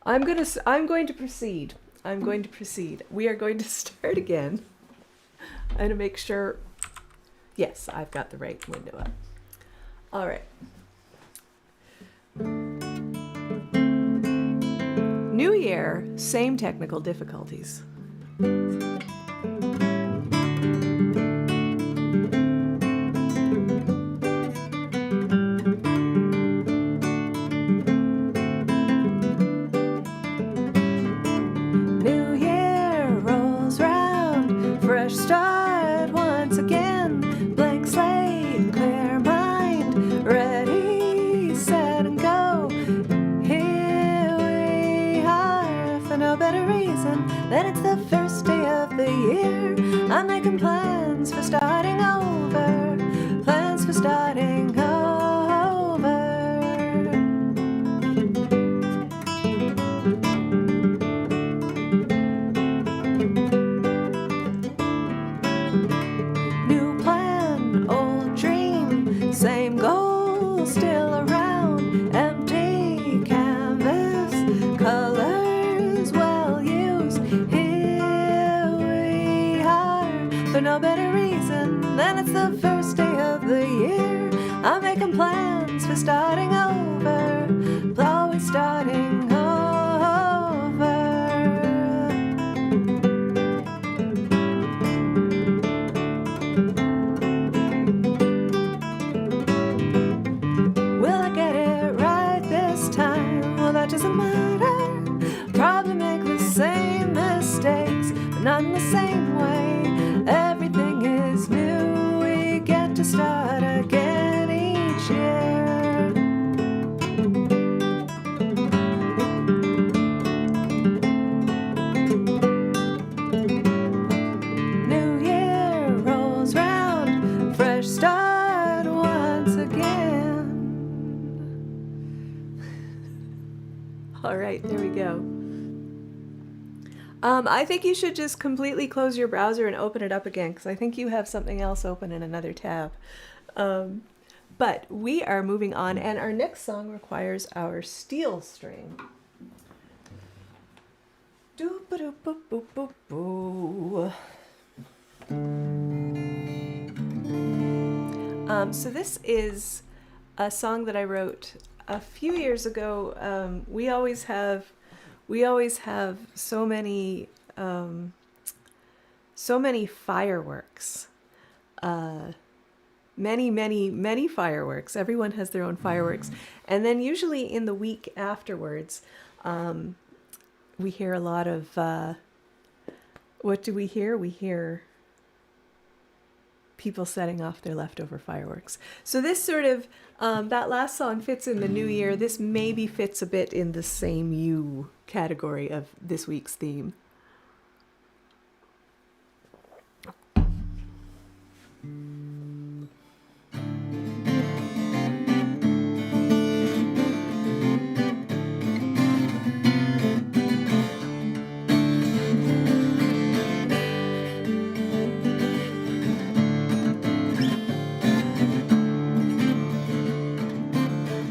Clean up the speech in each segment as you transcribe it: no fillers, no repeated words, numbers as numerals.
I'm going to proceed. I'm going to proceed. We are going to start again. I'm going to make sure. Yes, I've got the right window up. All right. New year, same technical difficulties. New year rolls round, fresh start once again, blank slate, clear mind, ready, set and go. Here we are, for no better reason than it's the first day of the year. I'm making plans for starting over, plans for starting over. New plan, old dream, same goal still around. Empty canvas, colors well used. Here we are, for no better reason than it's the first day of the year. I'm making plans for starting over, always starting over. Will I get it right this time? Well, that doesn't matter. Probably make the same mistakes, but not in the same way. Everything is new. We get to start again each year. New year rolls round, fresh start once again. All right, there we go. I think you should just completely close your browser and open it up again, because I think you have something else open in another tab. But we are moving on, and our next song requires our steel string. Doo-ba-doo-boo-boo-boo-boo. So this is a song that I wrote a few years ago. We always have so many fireworks. Many fireworks. Everyone has their own fireworks. And then usually in the week afterwards, we hear a lot of, what do we hear? We hear people setting off their leftover fireworks. So this sort of, that last song fits in the new year. This maybe fits a bit in the same you category of this week's theme.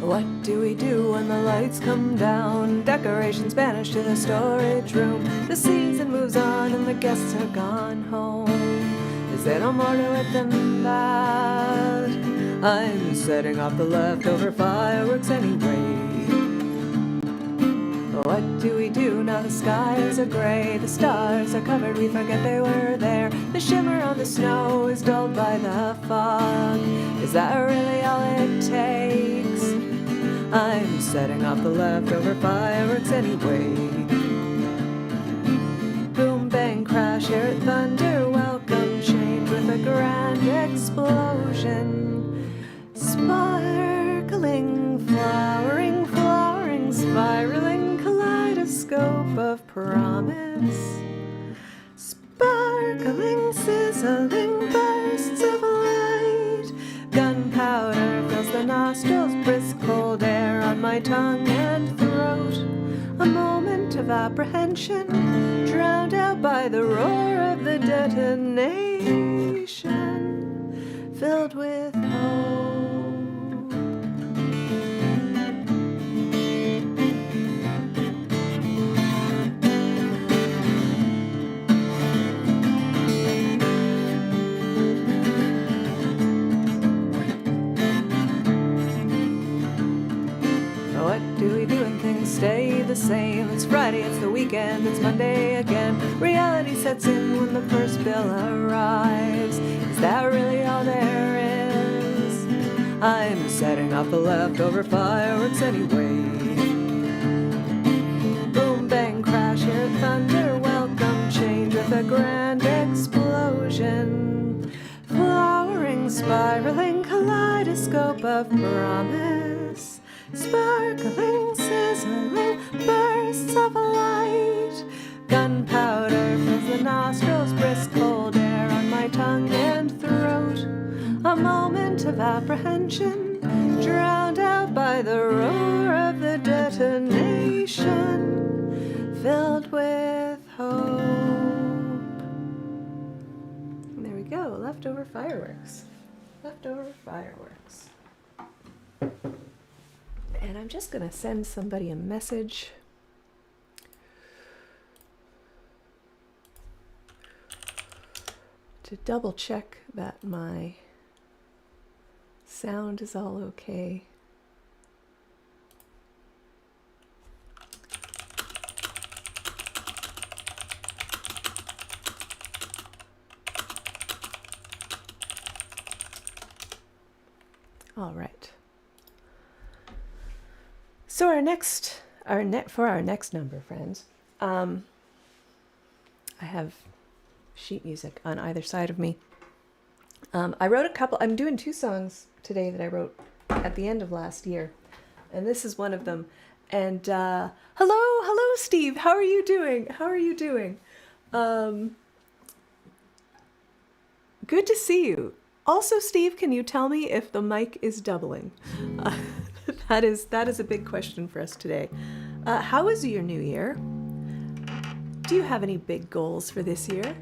What do we do when the lights come down? Decorations banished to the storage room. The season moves on and the guests are gone home. Is there no more to it than that? I'm setting off the leftover fireworks anyway. What do we do now the skies are gray? The stars are covered, we forget they were there. The shimmer on the snow is dulled by the fog. Is that really all it takes? I'm setting off the leftover fireworks anyway. Boom, bang, crash, hear it thunder, welcome change with a grand explosion. Sparkling, flowering, spiraling kaleidoscope of promise. Sparkling, sizzling bursts of light. Gunpowder fills the nostrils, brisk cold air on my tongue and throat. A moment of apprehension, drowned out by the roar of the detonation, filled with hope. things stay the same. It's Friday, it's the weekend, it's Monday again. Reality sets in when the first bill arrives. Is that really all there is? I'm setting off the leftover fireworks anyway. Boom, bang, crash, hear thunder, welcome change with a grand explosion. Flowering, spiraling, kaleidoscope of promise. Sparkling, sizzling, bursts of light. Gunpowder fills the nostrils, brisk cold air on my tongue and throat. A moment of apprehension, drowned out by the roar of the detonation, filled with hope. And there we go, leftover fireworks. Leftover fireworks. And I'm just going to send somebody a message. To double check that my sound is all okay. All right. So for our next number, friends, I have sheet music on either side of me. I wrote a couple. I'm doing 2 songs today that I wrote at the end of last year, and this is one of them. And hello, Steve. How are you doing? Good to see you. Also, Steve, can you tell me if the mic is doubling? That is a big question for us today. How is your new year? Do you have any big goals for this year?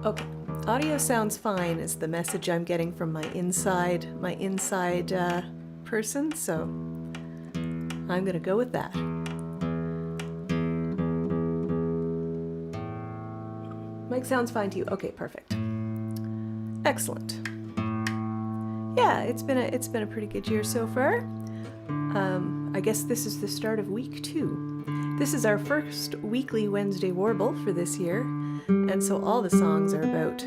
Okay, audio sounds fine is the message I'm getting from my inside person, so I'm gonna go with that. Mic sounds fine to you. Okay, perfect. Excellent. Yeah, it's been a pretty good year so far. I guess this is the start of week 2. This is our first weekly Wednesday Warble for this year, and so all the songs are about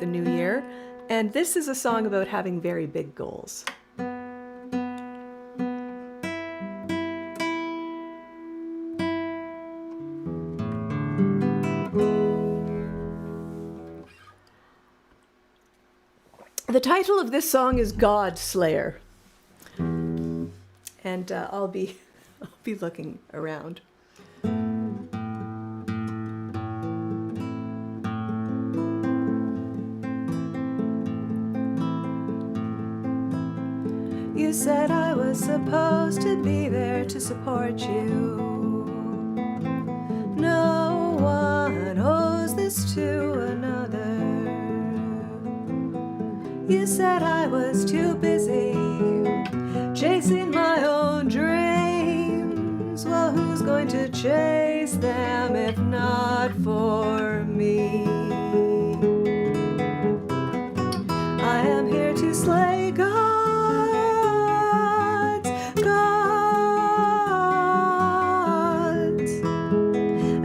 the new year, and this is a song about having very big goals. The title of this song is God Slayer, and I'll be looking around. You said I was supposed to be there to support you. No one owes this to another. You said I was too busy chasing my own dreams. Well, who's going to chase them if not for me? I am here to slay gods,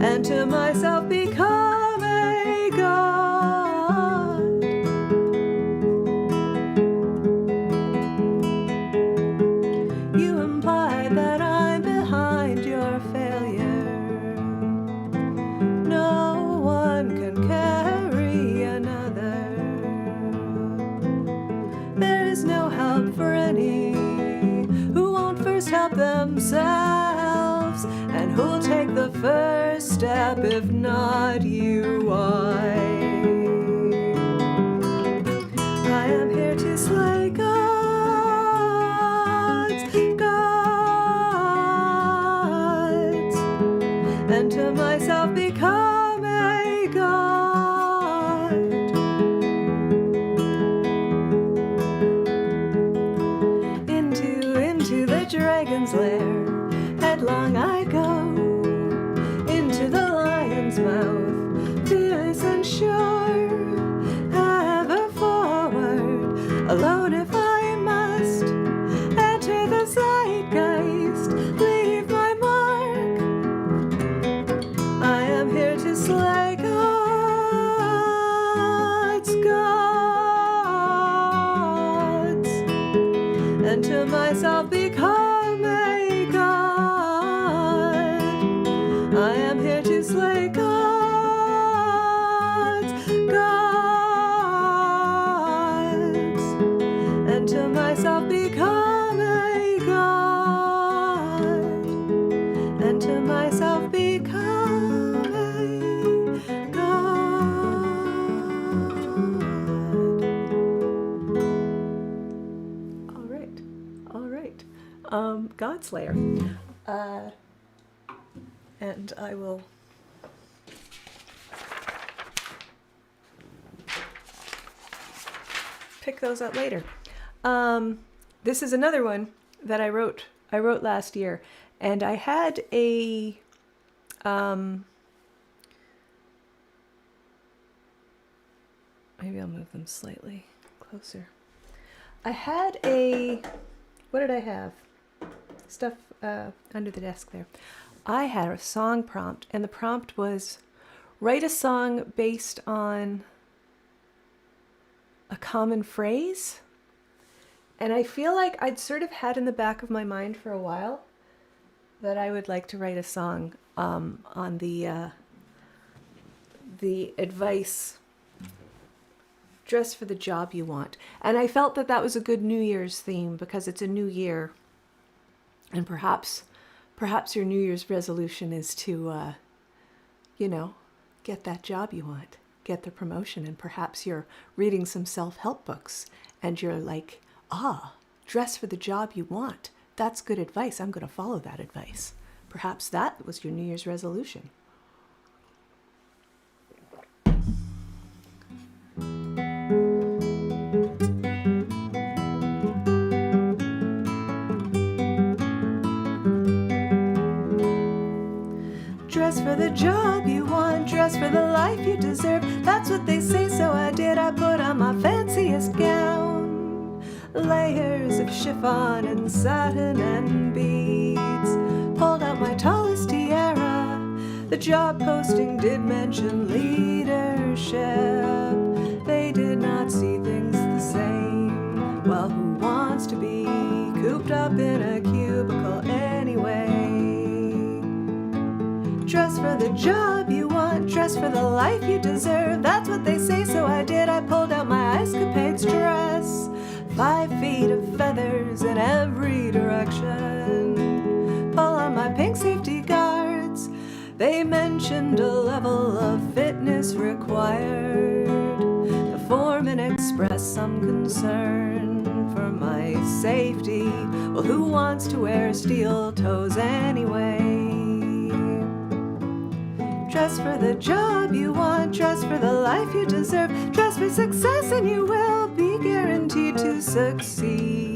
and to myself become a god. You implied that I'm behind your failure. No one can carry another. There is no help for any who won't first help themselves, and who'll take the first step if not you? I am here to slay gods, and to myself become a god. Into the dragon's lair, headlong I go, into the lion's mouth, fearless and sure, ever forward, alone if I must, enter the zeitgeist, months later. And I will pick those up later. This is another one that I wrote last year, and I had a maybe I'll move them slightly closer. I had what did I have? Stuff under the desk there. I had a song prompt, and the prompt was write a song based on a common phrase. And I feel like I'd sort of had in the back of my mind for a while that I would like to write a song on the advice, dress for the job you want. And I felt that that was a good New Year's theme because it's a new year. And perhaps your New Year's resolution is to, get that job you want, get the promotion. And perhaps you're reading some self-help books and you're like, dress for the job you want. That's good advice. I'm going to follow that advice. Perhaps that was your New Year's resolution. Dress for the job you want, dress for the life you deserve. That's what they say, so I did. I put on my fanciest gown, layers of chiffon and satin and beads, pulled out my tallest tiara. The job posting did mention leadership. They did not see things the same. Well, who wants to be cooped up in a cubicle anyway? Dress for the job you want, dress for the life you deserve. That's what they say, so I did. I pulled out my escapades dress, 5 feet of feathers in every direction. Pull on my pink safety guards. They mentioned a level of fitness required. The foreman expressed some concern for my safety. Well, who wants to wear steel toes anyway? Dress for the job you want, dress for the life you deserve. Dress for success and you will be guaranteed to succeed.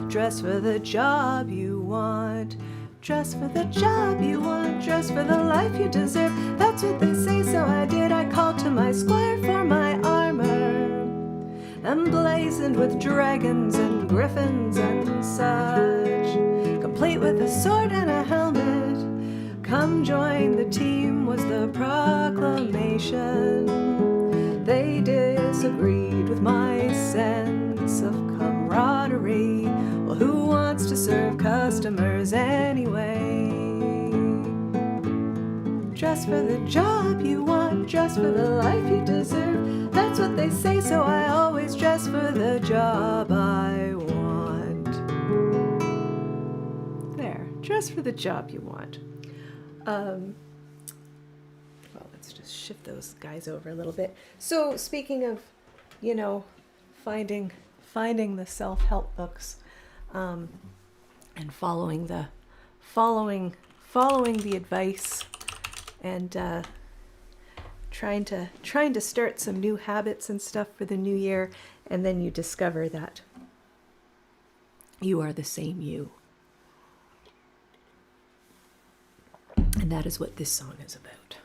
Dress for the job you want, dress for the job you want, dress for the life you deserve. That's what they say, so I did. I called to my squire for my armor, emblazoned with dragons and griffins and such, complete with a sword and a helmet. Come join the team was the proclamation. They disagreed with my sense of camaraderie. Well, who wants to serve customers anyway? Dress for the job you want, dress for the life you deserve. That's what they say, so I always dress for the job I want. There, dress for the job you want. Well, let's just shift those guys over a little bit. So speaking of, finding the self-help books, and following the advice, and trying to start some new habits and stuff for the new year, and then you discover that you are the same you. And that is what this song is about.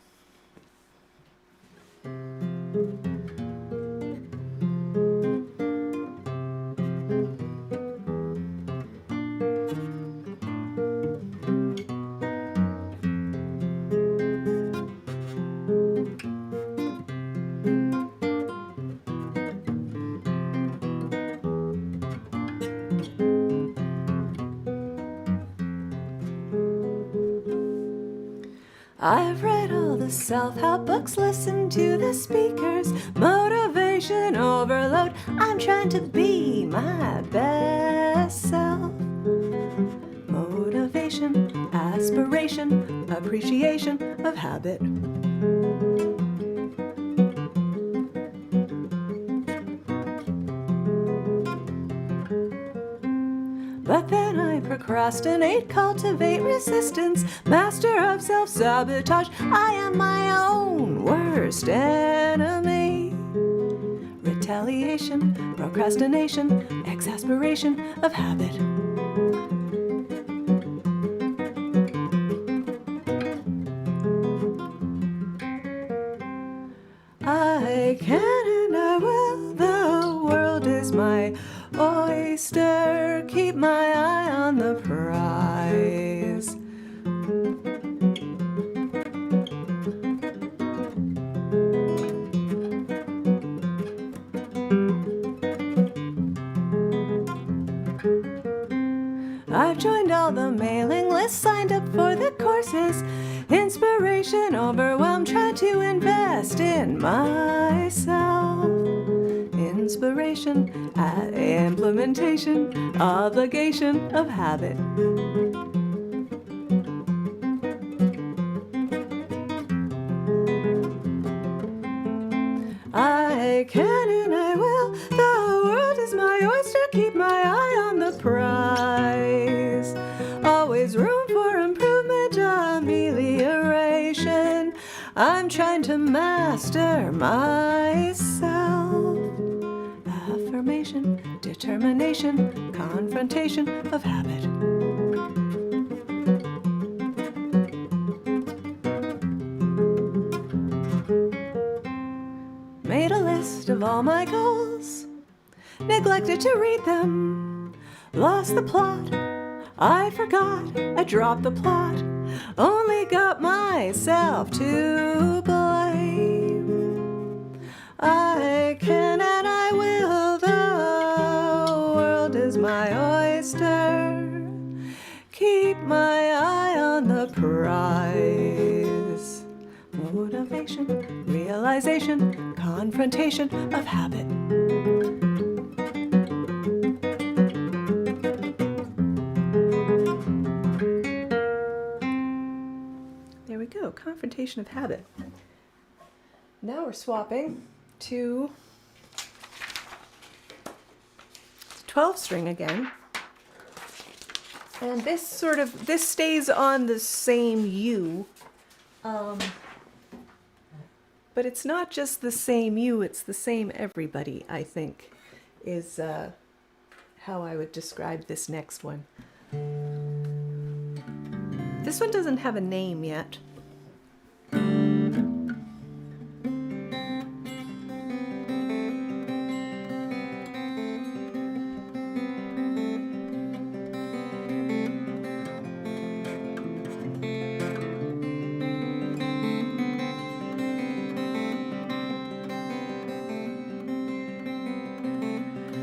I've read all the self-help books, listened to the speakers, motivation overload. I'm trying to be my best self. Motivation, aspiration, appreciation of habit. But then I procrastinate, cultivate resistance, master of self-sabotage. I am my own worst enemy. Retaliation, procrastination, exasperation of habit. I can and I will, the world is my oyster, keep my eye on the prize. I've joined all the mailing lists, signed up for the courses. Inspiration overwhelmed, try to invest in myself. Inspiration, implementation, obligation of habit. I can and I will, the world is my oyster, keep my eye on the prize. Always room for improvement, amelioration. I'm trying to master myself. Affirmation, determination, confrontation of habit. Made a list of all my goals, neglected to read them, lost the plot, I forgot, I dropped the plot, only got myself to blame. I can and I will, the world is my oyster, keep my eye on the prize. Motivation, realization, confrontation of habit. There we go, confrontation of habit. Now we're swapping to 12 string again. And this stays on the same U. But it's not just the same you, it's the same everybody, I think, is how I would describe this next one. This one doesn't have a name yet.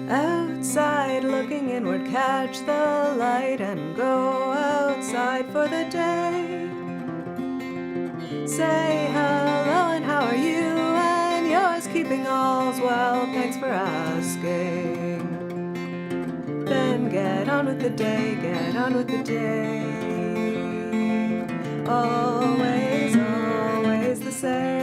Outside, looking inward, catch the light and go outside for the day. Say hello and how are you and yours, keeping all's well, thanks for asking. Then get on with the day, get on with the day. Always, always the same.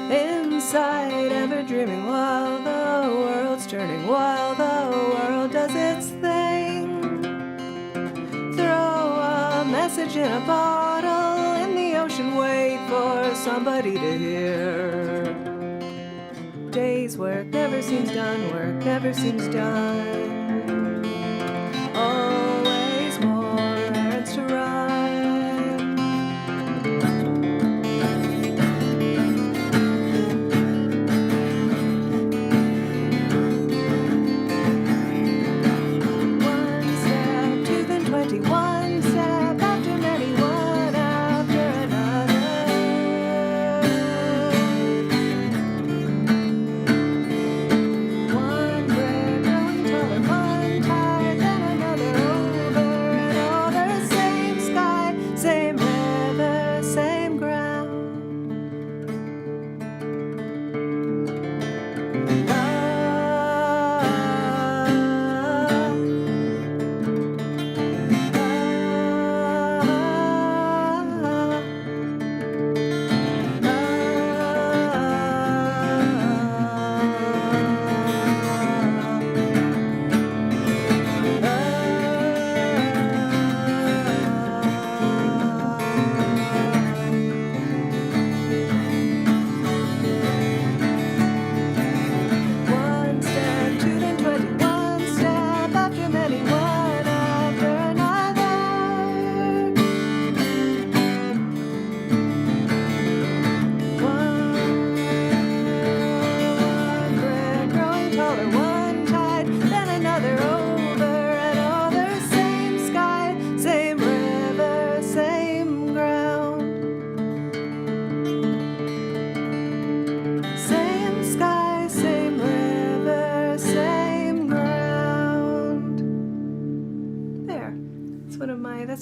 Inside, ever dreaming while the world's turning, while the world does its thing. Throw a message in a bottle in the ocean, wait for somebody to hear. Day's work never seems done, work never seems done. Always more errands to run. One step after many, one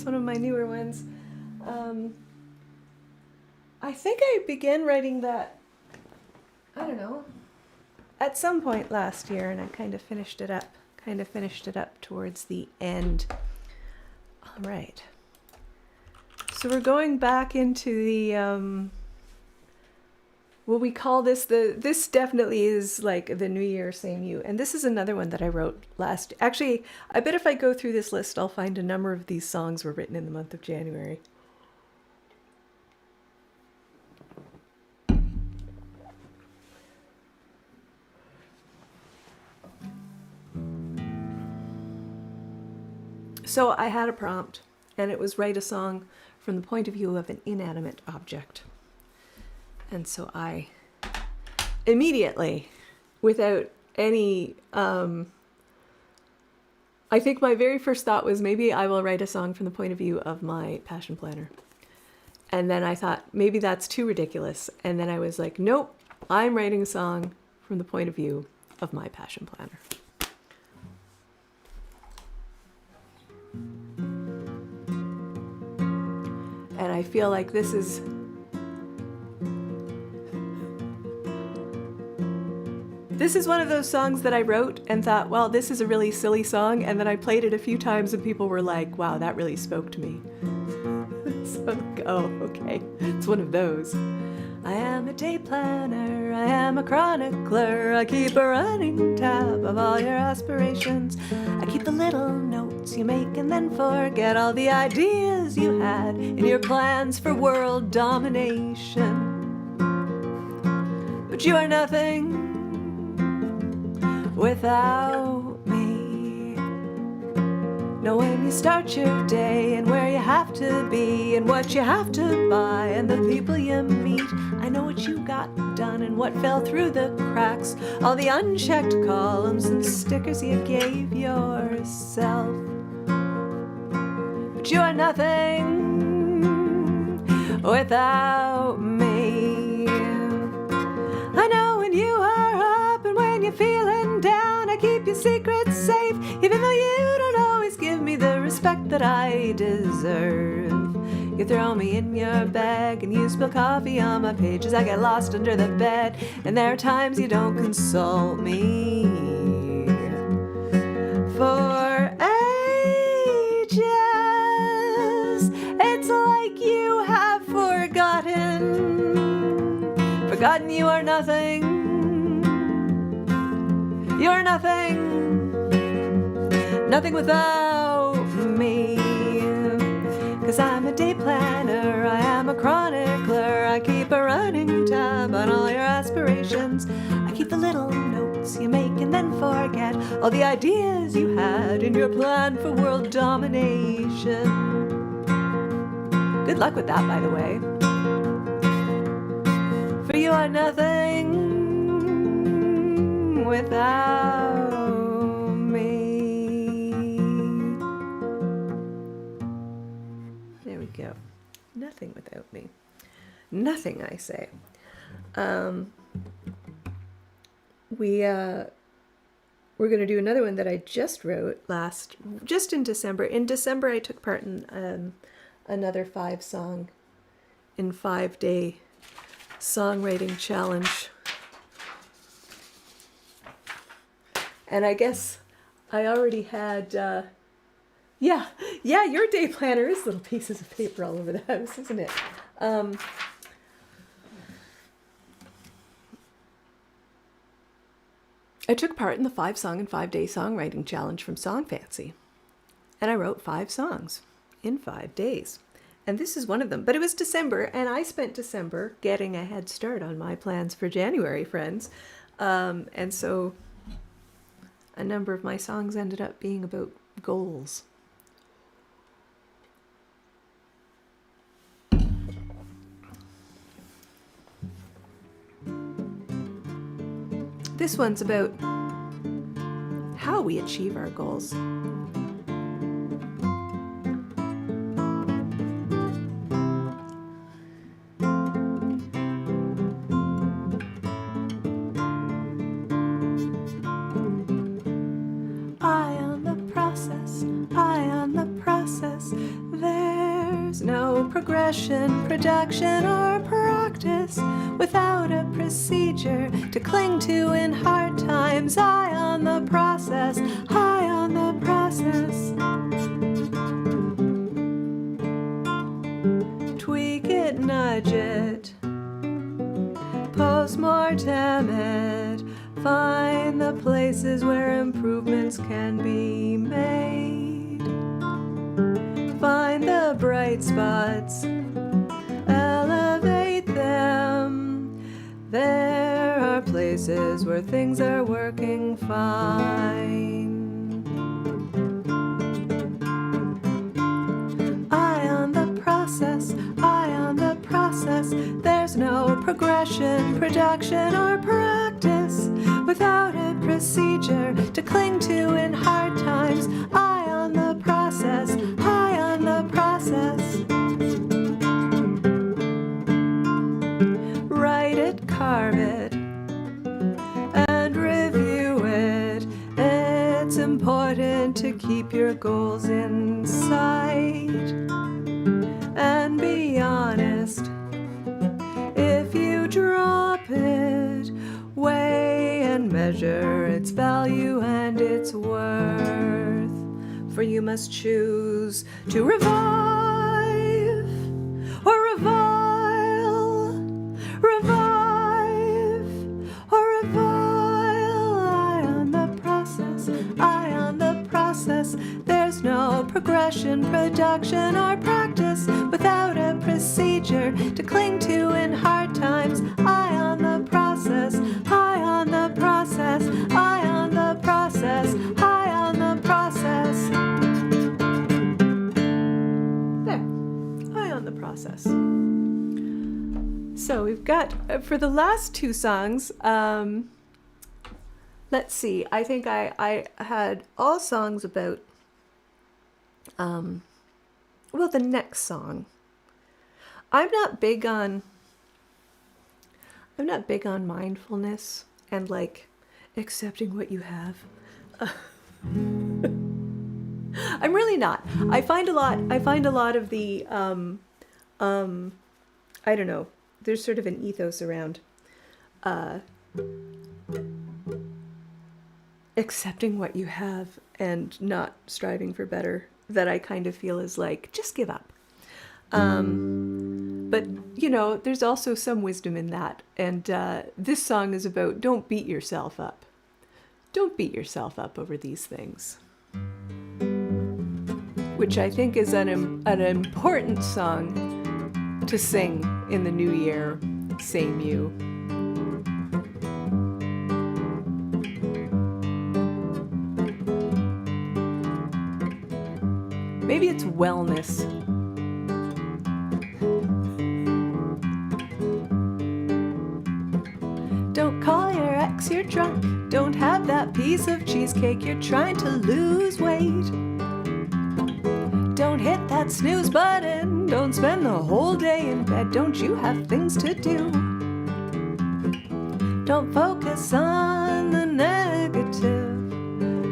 one of my newer ones. I think I began writing that, I don't know, at some point last year, and I kind of finished it up towards the end. All right. So we're going back into the, well, we call this this definitely is like the New Year, Same You. And this is another one that I wrote actually, I bet if I go through this list, I'll find a number of these songs were written in the month of January. So I had a prompt, and it was write a song from the point of view of an inanimate object. And so I immediately, without any, I think my very first thought was maybe I will write a song from the point of view of my passion planner. And then I thought maybe that's too ridiculous. And then I was like, nope, I'm writing a song from the point of view of my passion planner. And I feel like this is one of those songs that I wrote and thought, well, this is a really silly song. And then I played it a few times and people were like, wow, that really spoke to me. So I'm like, oh, okay. It's one of those. I am a day planner, I am a chronicler, I keep a running tab of all your aspirations. I keep the little notes you make and then forget all the ideas you had in your plans for world domination. But you are nothing without me. Know when you start your day and where you have to be and what you have to buy and the people you meet. I know what you got done and what fell through the cracks, all the unchecked columns and stickers you gave yourself. But you are nothing without me. I know when you are up and when you're feeling down, I keep your secrets safe, even though you don't always give me the respect that I deserve. You throw me in your bag and you spill coffee on my pages. I get lost under the bed, and there are times you don't console me. For ages, it's like you have forgotten you are nothing. You're nothing, nothing without me. 'Cause I'm a day planner, I am a chronicler, I keep a running tab on all your aspirations. I keep the little notes you make and then forget all the ideas you had in your plan for world domination. Good luck with that, by the way. For you are nothing without me. There we go. Nothing without me. Nothing, I say. We're going to do another one that I just wrote just in December. In December, I took part in another 5-song in 5-day songwriting challenge. And I guess I already had, yeah, your day planner is little pieces of paper all over the house, isn't it? I took part in the 5-song and 5-day songwriting challenge from Song Fancy. And I wrote 5 songs in 5 days. And this is one of them. But it was December, and I spent December getting a head start on my plans for January, friends. And so a number of my songs ended up being about goals. This one's about how we achieve our goals. I on the process, there progression, production, or practice without a procedure to cling to in hard times. High on the process, high on the process. Tweak it, nudge it, post-mortem it. Find the places where improvements can be made. Find the bright spots, elevate them. There are places where things are working fine. Eye on the process, eye on the process. There's no progression, production, or practice without a procedure to cling to in hard times. Eye on the process, high on the process. Write it, carve it, and review it. It's important to keep your goals in sight and be honest. If you drop it, weigh and measure its value and its worth. For you must choose to revive or revile, revive or revile. Eye on the process, eye on the process. There's no progression, production, or practice without a procedure to cling to in hard times. Eye on the process, high on the process, eye on the process, high on the process. There, eye on the process. So we've got, for the last two songs, let's see, I think I had all songs about, well, the next song. I'm not big on mindfulness and like accepting what you have. I'm really not. I find a lot of the I don't know, there's sort of an ethos around accepting what you have and not striving for better that I kind of feel is like, just give up. But, you know, there's also some wisdom in that. And this song is about don't beat yourself up. Don't beat yourself up over these things. Which I think is an important song to sing in the new year. Same you. Maybe it's wellness. Don't call your ex you're drunk. Don't have that piece of cheesecake. You're trying to lose weight. Don't hit that snooze button. Don't spend the whole day in bed. Don't you have things to do? Don't focus on the negative.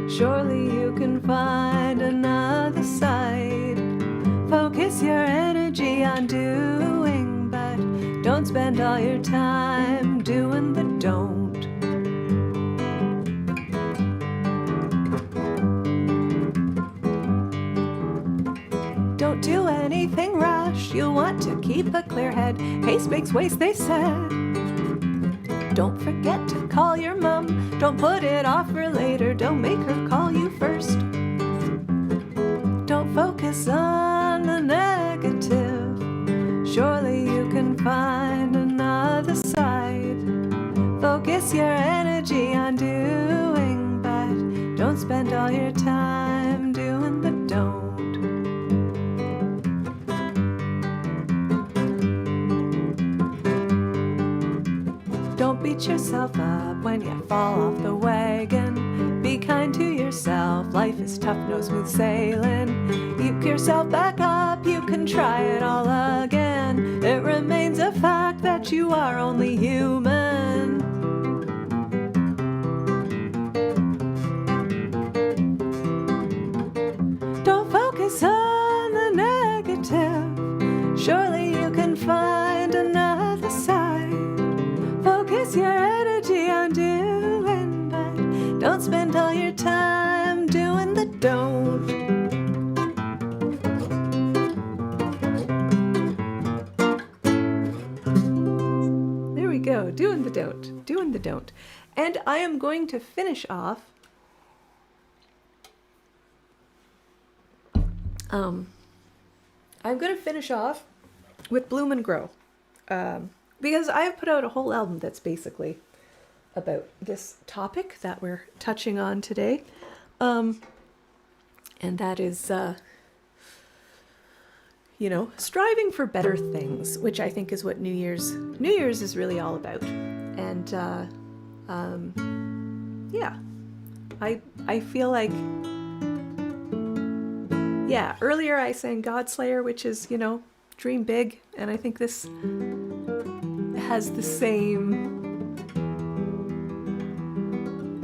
Surely you can find another side. Focus your energy on doing, but don't spend all your time doing the don't. Don't do anything rash. You'll want to keep a clear head. Haste makes waste, they said. Don't forget to call your mom. Don't put it off for later. Don't make her call you first. Don't focus on the negative. Surely you can find another side. Focus your energy on doing, but don't spend all your time doing the don't. Don't beat yourself up when you fall off the wagon. Be kind to yourself. Life is tough, no smooth sailing. Eke yourself back up. You can try it all again. It remains a fact that you are only human. Don't focus on the negative. Sure waste your energy on doing, but don't spend all your time doing the don't. There we go, doing the don't, doing the don't. And I am going to finish off with Bloom and Grow, because I have put out a whole album that's basically about this topic that we're touching on today, and that is, you know, striving for better things, which I think is what New Year's is really all about. And yeah, I feel like, yeah, earlier I sang Godslayer, which is, you know, dream big, and I think this has the same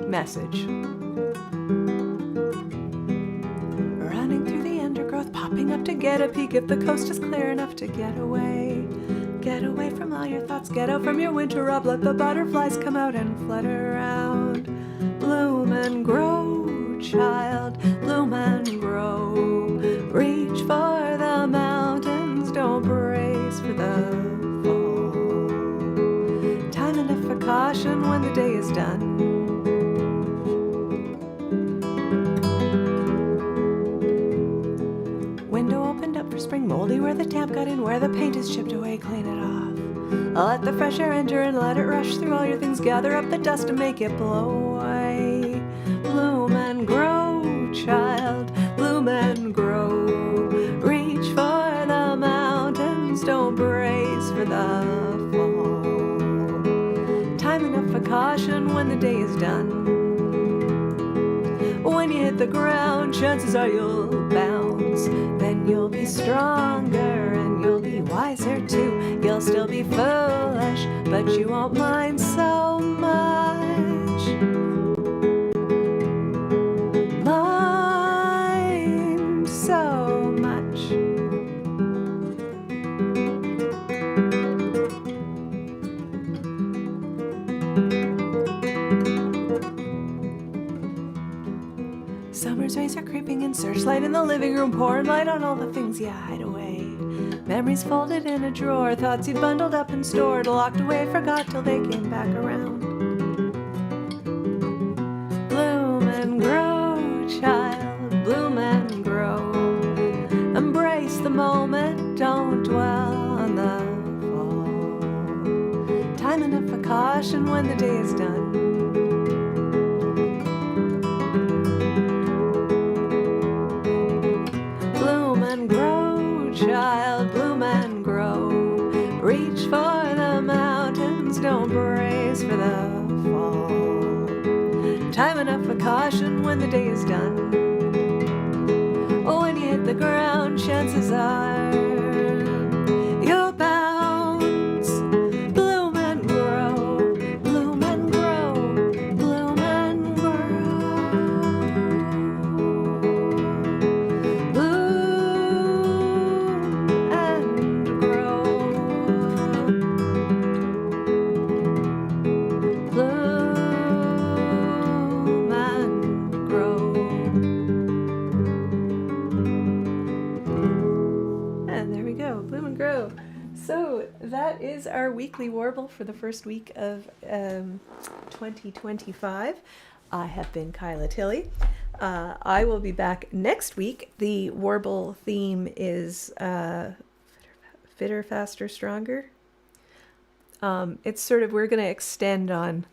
message. Running through the undergrowth, popping up to get a peek if the coast is clear enough to get away. Get away from all your thoughts, get out from your winter rub, let the butterflies come out and flutter around. Bloom and grow, child, bloom and grow. Reach for the mountains, don't brace for the fall. Time enough for caution when the day is done. Window opened up for spring, moldy where the damp got in, where the paint is chipped away, clean it off. I'll let the fresh air enter and let it rush through all your things, gather up the dust and make it blow away. Bloom and grow, child, bloom and grow. Reach for the mountains, don't brace for the fall. Time enough for caution when the day is done. When you hit the ground, chances are you'll bounce. Then you'll be stronger and you'll be wiser too. You'll still be foolish, but you won't mind so much. Mind so much. Summer's rays are creeping in, searchlight in the living room, pouring light on all the things you hide away. Memories folded in a drawer, thoughts you bundled up and stored, locked away, forgot till they came back around. Bloom and grow, child, bloom and grow. Embrace the moment, don't dwell on the fall. Time enough for caution when the day is done. Child, bloom and grow. Reach for the mountains, don't brace for the fall. Time enough for caution when the day is done. Oh, when you hit the ground, chances are you'll bounce. Bloom and grow, bloom and grow, bloom and grow. So that is our weekly warble for the first week of 2025. I have been Kyla Tilley. I will be back next week. The warble theme is fitter, faster, stronger. It's sort of, we're going to extend on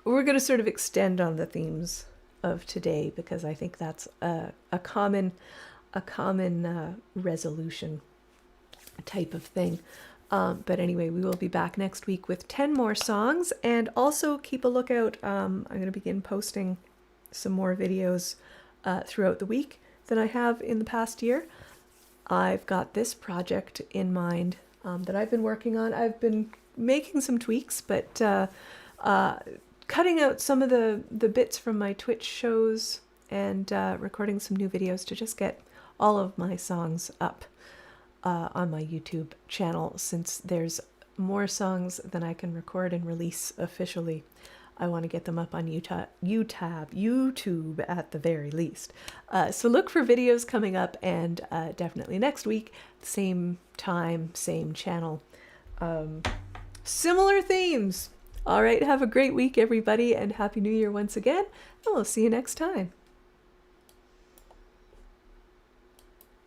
the themes of today, because I think that's a common resolution type of thing. But anyway, we will be back next week with 10 more songs, and also keep a lookout. I'm going to begin posting some more videos throughout the week than I have in the past year. I've got this project in mind that I've been working on. I've been making some tweaks, but cutting out some of the bits from my Twitch shows and recording some new videos to just get all of my songs up on my YouTube channel, since there's more songs than I can record and release officially. I want to get them up on YouTube at the very least. So look for videos coming up, and definitely next week, same time, same channel, similar themes. All right, have a great week, everybody, and Happy New Year once again, and we'll see you next time.